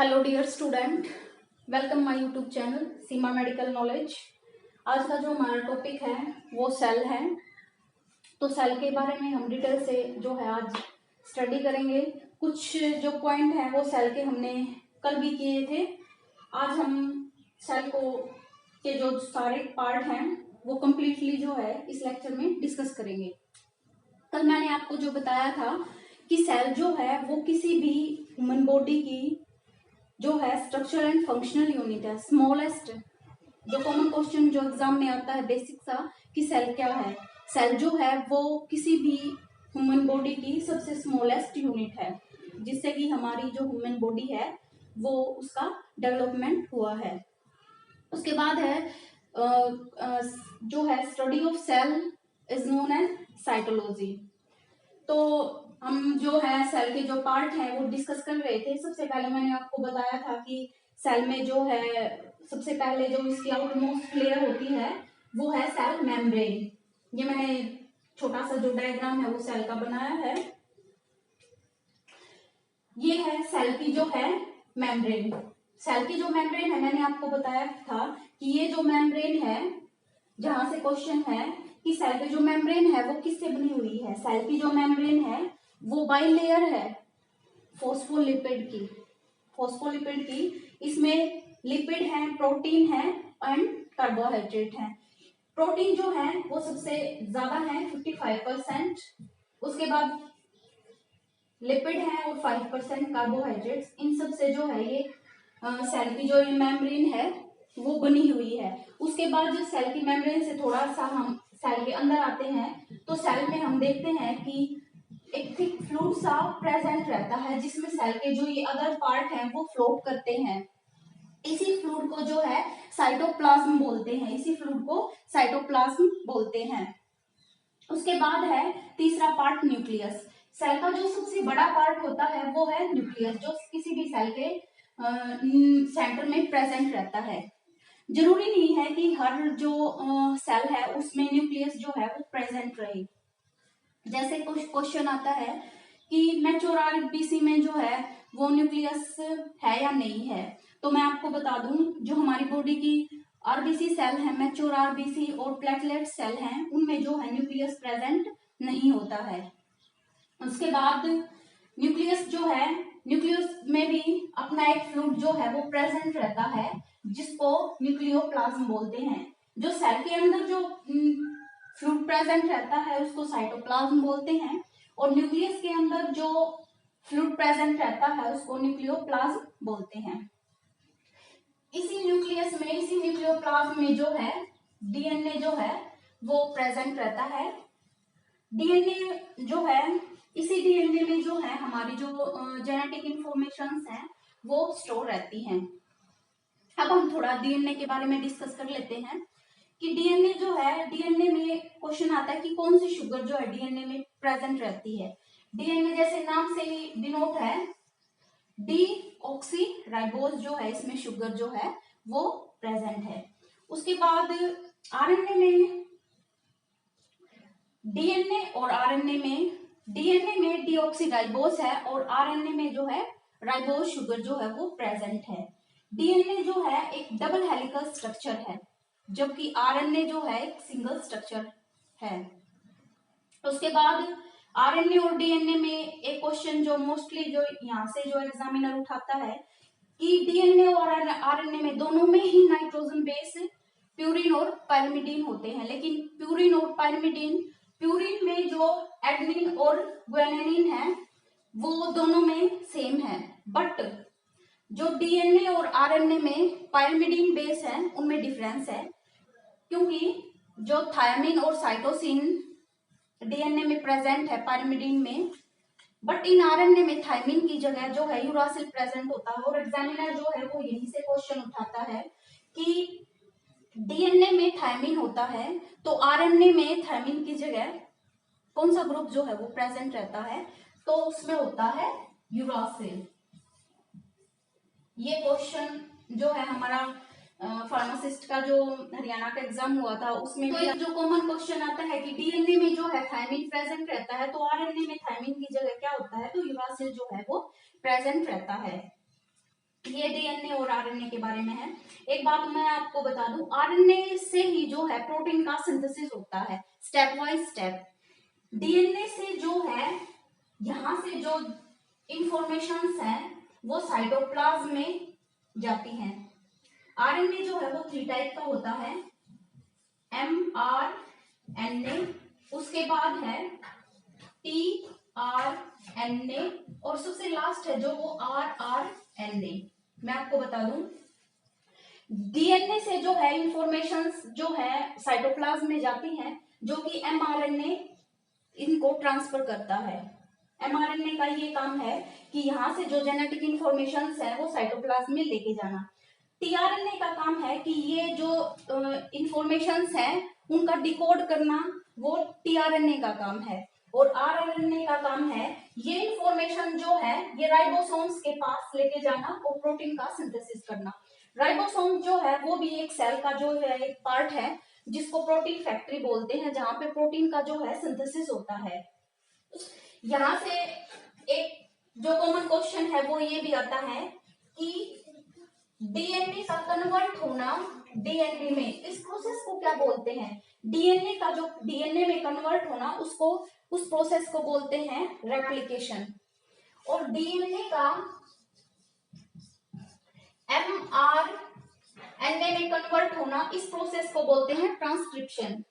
Hello dear student, welcome my YouTube channel Seema medical knowledge. आज का जो हमारा टॉपिक है वो सेल है। तो सेल के बारे में हम डिटेल से जो है आज स्टडी करेंगे। कुछ जो पॉइंट है वो सेल के हमने कल भी किए थे। आज हम सेल को के जो सारे पार्ट हैं वो कम्प्लीटली जो है इस लेक्चर में डिस्कस करेंगे। कल मैंने आपको जो बताया था कि सेल जो है वो किसी भी ह्यूमन बॉडी की जो है स्ट्रक्चर एंड फंक्शनल यूनिट है, स्मॉलेस्ट। जो कॉमन क्वेश्चन जो एग्जाम में आता है बेसिक सा कि सेल क्या है। सेल जो है वो किसी भी ह्यूमन बॉडी की सबसे स्मॉलेस्ट यूनिट है, जिससे कि हमारी जो ह्यूमन बॉडी है वो उसका डेवलपमेंट हुआ है। उसके बाद है जो है study of cell is known as cytology. तो हम जो है सेल के जो पार्ट हैं वो डिस्कस कर रहे थे। सबसे पहले मैंने आपको बताया था कि सेल में जो है सबसे पहले जो इसकी आउटरमोस्ट लेयर होती है वो है सेल मेम्ब्रेन। ये मैंने छोटा सा जो डायग्राम है वो सेल का बनाया है। ये है सेल की जो है मेम्ब्रेन। सेल की जो मेम्ब्रेन है मैंने आपको बताया था कि ये जो मेम्ब्रेन है, जहां से क्वेश्चन है कि सेल की जो मेम्ब्रेन है वो किससे बनी हुई है। सेल की जो मेम्ब्रेन है वो बाइलेयर है फॉस्फोलिपिड की। फॉस्फोलिपिड की इसमें लिपिड है, प्रोटीन है एंड कार्बोहाइड्रेट है। प्रोटीन जो है वो सबसे ज्यादा है 55%। उसके बाद लिपिड है और 5% कार्बोहाइड्रेट्स। इन सब से जो है ये सेल की जो ये मेम्ब्रेन है वो बनी हुई है। उसके बाद जो सेल की मेम्ब्रेन से थोड़ा सा हम सेल के अंदर आते हैं तो सेल में हम देखते हैं कि एक थिक फ्लूइड सा प्रेजेंट रहता है, जिसमें सेल के जो ये अदर पार्ट हैं वो फ्लोट करते हैं। इसी फ्लूइड को जो है साइटोप्लाज्म बोलते हैं। इसी फ्लूइड को साइटोप्लाज्म बोलते हैं। उसके बाद है तीसरा पार्ट न्यूक्लियस। सेल का जो सबसे बड़ा पार्ट होता है वो है न्यूक्लियस, जो किसी भी सेल के सेंटर में प्रेजेंट रहता है। जरूरी नहीं है कि हर जो सेल है उसमें न्यूक्लियस जो है वो प्रेजेंट रहे। जैसे कुछ क्वेश्चन आता है कि मैच्योर आरबीसी में जो है वो न्यूक्लियस है या नहीं है। तो मैं आपको बता दूं, जो हमारी बॉडी की आरबीसी सेल है, मैच्योर आरबीसी और प्लेटलेट सेल हैं, उनमें जो है न्यूक्लियस प्रेजेंट नहीं होता है। उसके बाद न्यूक्लियस जो है, न्यूक्लियस में भी अपना एक फ्लूइड जो है वो प्रेजेंट रहता है, जिसको न्यूक्लियोप्लाज्म बोलते हैं। जो सेल के अंदर जो फ्लूइड प्रेजेंट रहता है उसको साइटोप्लाज्म बोलते हैं, और न्यूक्लियस के अंदर जो फ्लूइड प्रेजेंट रहता है उसको न्यूक्लियोप्लाज्म बोलते हैं। इसी न्यूक्लियस में, इसी न्यूक्लियोप्लाज्म में जो है डीएनए जो है वो प्रेजेंट रहता है। डीएनए जो है, इसी डीएनए में जो है हमारी जो जेनेटिक इंफॉर्मेशन है वो स्टोर रहती हैं। अब हम थोड़ा डीएनए के बारे में डिस्कस कर लेते हैं कि डीएनए जो है, डीएनए में क्वेश्चन आता है कि कौन सी शुगर जो है डीएनए में प्रेजेंट रहती है। डीएनए जैसे नाम से ही डिनोट है, डीऑक्सीराइबोज जो है इसमें शुगर जो है वो प्रेजेंट है। उसके बाद आरएनए में, डीएनए और आरएनए में, डीएनए में डीऑक्सीराइबोज है और आरएनए में जो है राइबोज शुगर जो है वो प्रेजेंट है। डीएनए जो है एक डबल हेलिकल स्ट्रक्चर है, जबकि आरएनए जो है एक सिंगल स्ट्रक्चर है। उसके बाद आरएनए और डीएनए में एक क्वेश्चन जो मोस्टली जो यहाँ से जो एग्जामिनर उठाता है कि डीएनए और आरएनए में दोनों में ही नाइट्रोजन बेस प्यूरिन और पायरिमिडीन होते हैं, लेकिन प्यूरिन और पायरिमिडीन, प्यूरिन में जो एडेनिन और ग्वानिन है वो दोनों में सेम है, बट जो डीएनए और आरएनए में पायरिमिडीन बेस है उनमें डिफरेंस है, क्योंकि जो थायमिन और साइटोसिन डीएनए में प्रेजेंट है पायरिमिडीन में, बट इन आरएनए में थायमिन की जगह जो है यूरासिल प्रेजेंट होता है। और एग्जामिनर जो है वो यहीं से क्वेश्चन उठाता है कि डीएनए में थायमिन होता है तो आरएनए में थायमिन की जगह कौन सा ग्रुप जो है वो प्रेजेंट रहता है, तो उसमें होता है यूरासिल। ये क्वेश्चन जो है हमारा फार्मासिस्ट का जो हरियाणा का एग्जाम हुआ था उसमें तो जो कॉमन क्वेश्चन आता है कि डीएनए में जो है थायमिन प्रेजेंट रहता है तो आरएनए में थायमिन की जगह क्या होता है, तो यूरासिल जो है वो प्रेजेंट रहता है। ये डीएनए और आरएनए के बारे में है। एक बात मैं आपको बता दूं, आरएनए से ही जो है प्रोटीन का सिंथेसिस होता है स्टेप बाय स्टेप। डीएनए से जो है यहाँ से जो इंफॉर्मेशंस है वो साइटोप्लाज्म में जाती हैं। आरएनए जो है वो 3 टाइप का होता है, mRNA, उसके बाद है tRNA और सबसे लास्ट है जो वो rRNA। मैं आपको बता दूं, डीएनए से जो है इंफॉर्मेशंस जो है साइटोप्लाज्म में जाती हैं, जो कि mRNA इनको ट्रांसफर करता है। mRNA का ये काम है कि यहाँ से जो जेनेटिक इंफॉर्मेशंस है वो साइटोप्लाज्म में लेके जाना। टीआरएनए का काम है कि ये जो इंफॉर्मेशंस हैं उनका डिकोड करना, वो टीआरएनए का काम है। और आरआरएनए का काम है ये इंफॉर्मेशन जो है ये राइबोसोम्स के पास लेके जाना और प्रोटीन का सिंथेसिस करना। राइबोसोम जो है वो भी एक सेल का जो है एक पार्ट है जिसको प्रोटीन फैक्ट्री बोलते हैं, जहां पे प्रोटीन का जो है सिंथेसिस होता है। यहाँ से एक जो कॉमन क्वेश्चन है वो ये भी आता है कि डीएनए का कन्वर्ट होना डीएनए में, इस प्रोसेस को क्या बोलते हैं? डीएनए का जो डीएनए में कन्वर्ट होना उसको उस प्रोसेस को बोलते हैं रेप्लिकेशन। और डीएनए का एमआरएनए में कन्वर्ट होना इस प्रोसेस को बोलते हैं ट्रांसक्रिप्शन।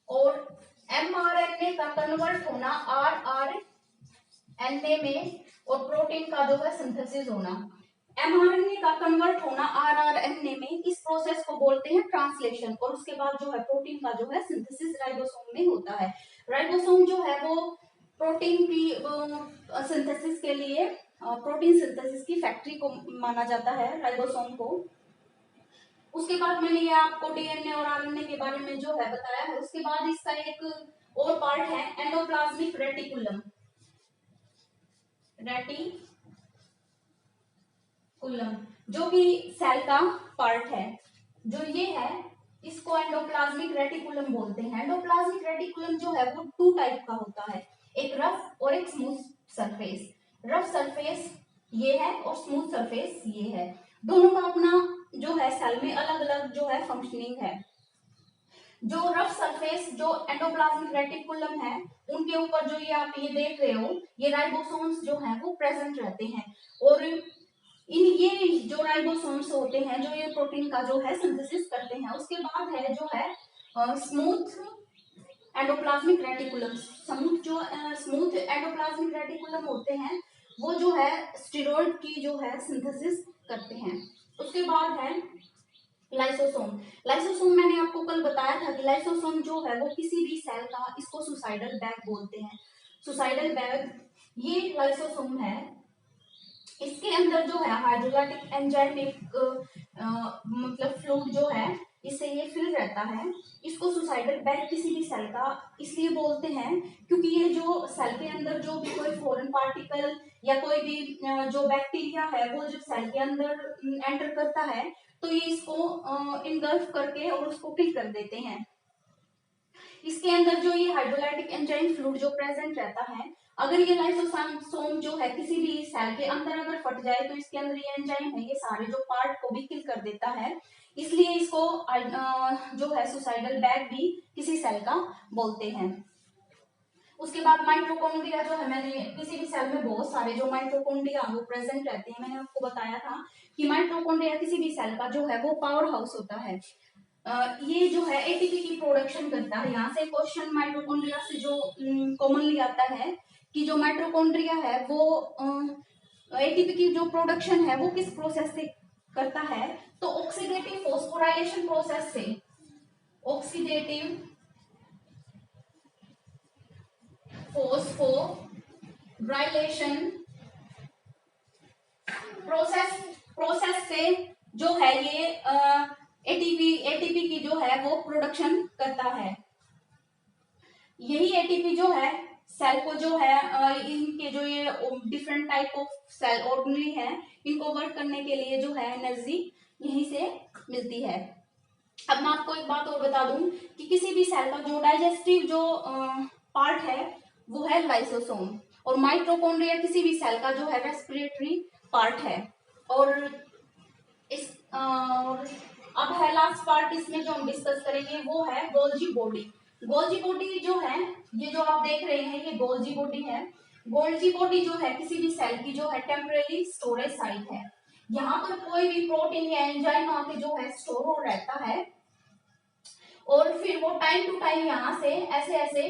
और एमआरएनए का कन्वर्ट होना आरआरएनए में और प्रोटीन का जो है सिंथेसिस होना। एमआरएनए का कन्वर्ट होना आरआरएनए में, इस प्रोसेस को बोलते हैं ट्रांसलेशन। और उसके बाद जो है प्रोटीन का जो है सिंथेसिस राइबोसोम में होता है। राइबोसोम जो है वो प्रोटीन की सिंथेसिस के लिए प्रोटीन सिंथेसिस की फैक्ट्री को माना जाता है राइबोसोम को। उसके बाद मैंने ये आपको डीएनए और आरएनए के बारे में जो है बताया है। उसके बाद इसका एक और पार्ट है एंडोप्लाज्मिक रेटिकुलम। जो कि सेल का पार्ट है, जो ये है इसको एंडोप्लाज्मिक रेटिकुलम बोलते हैं। एंडोप्लाज्मिक रेटिकुलम जो है वो 2 टाइप का होता है, एक रफ और एक स्मूथ सरफेस। रफ सरफेस ये है और स्मूथ सरफेस ये है। दोनों का अपना जो है सेल में अलग अलग जो है फंक्शनिंग है। जो रफ सरफेस जो एंडोप्लाज्मिक रेटिकुलम है उनके ऊपर जो ये आप ये देख रहे हो ये राइबोसोम्स जो हैं वो प्रेजेंट रहते हैं। और ये जो राइबोसोम्स होते हैं जो ये प्रोटीन का जो है सिंथेसिस करते हैं। उसके बाद है जो है smooth endoplasmic reticulum. Smooth endoplasmic reticulum होते हैं वो जो है स्टेरॉइड की जो है सिंथेसिस करते हैं। उसके बाद है लाइसोसोम। लाइसोसोम मैंने आपको कल बताया था कि लाइसोसोम जो है वो किसी भी सेल का, इसको सुसाइडल बैग बोलते हैं। सुसाइडल बैग ये लाइसोसोम है। इसके अंदर जो है हाइड्रोलाइटिक एंजाइम एक मतलब फ्लूइड जो है इससे ये फिल रहता है। इसको सुसाइडल बैग किसी भी सेल का इसलिए बोलते हैं क्योंकि ये जो सेल के अंदर जो भी कोई फॉरेन पार्टिकल या कोई भी जो बैक्टीरिया है वो जब सेल के अंदर एंटर करता है तो ये इसको इनगल्फ करके और उसको किल कर देते हैं। इसके अंदर जो ये हाइड्रोलाइटिक एंजाइम फ्लूइड जो प्रेजेंट रहता है, अगर ये लाइसोसोम जो है किसी भी सेल के अंदर अगर फट जाए तो इसके अंदर ये एंजाइम है ये सारे जो पार्ट को भी किल कर देता है। इसलिए इसको जो है सुसाइडल बैग भी किसी सेल का बोलते हैं। उसके बाद माइटोकॉन्ड्रिया जो है, मैंने किसी भी सेल में बहुत सारे जो माइटोकॉन्ड्रिया वो प्रेजेंट रहते हैं। मैंने आपको बताया था कि माइटोकॉन्ड्रिया किसी भी सेल का जो है वो पावर हाउस होता है। ये जो है एटीपी की प्रोडक्शन करता है। यहाँ से क्वेश्चन माइटोकॉन्ड्रिया से जो कॉमनली आता है कि जो माइटोकॉन्ड्रिया है वो एटीपी की जो प्रोडक्शन है वो किस प्रोसेस से करता है, तो ऑक्सीडेटिव फॉस्फोराइलेशन प्रोसेस से। ऑक्सीडेटिव फॉस्फोराइलेशन प्रोसेस से जो है ये एटीपी की जो है वो प्रोडक्शन करता है। यही एटीपी जो है सेल को जो है इनके जो ये different type of cell organelle है इनको वर्क करने के लिए जो है एनर्जी यहीं से मिलती है। अब मैं आपको एक बात और बता दूं कि किसी भी सेल का जो डाइजेस्टिव जो पार्ट है वो है लाइसोसोम और माइटोकॉन्ड्रिया किसी भी सेल का जो है रेस्पिरेटरी पार्ट है। और इस अब है लास्ट पार्ट, इसमें जो हम डिस्कस करेंगे वो है गोल्जी बॉडी। गोल्जी बॉडी जो है, ये जो आप देख रहे हैं ये गोल्जी बॉडी है। गोल्जी बॉडी जो है किसी भी सेल की जो है टेम्परेरी स्टोरेज साइट है। यहाँ पर कोई भी प्रोटीन या एंजाइम आके जो है स्टोर हो रहता है और फिर वो टाइम टू टाइम यहाँ से ऐसे ऐसे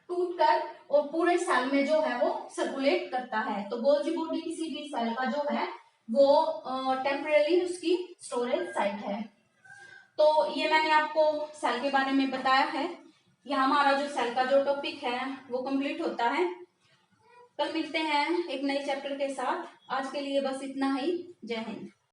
टूट कर और पूरे सेल में जो है वो सर्कुलेट करता है। तो गोल्जी बॉडी किसी भी सेल का जो है वो टेम्परेरी उसकी स्टोरेज साइट है। तो ये मैंने आपको सेल के बारे में बताया है। यहाँ हमारा जो सेल का जो टॉपिक है वो कंप्लीट होता है। कल मिलते हैं एक नए चैप्टर के साथ। आज के लिए बस इतना ही। जय हिंद।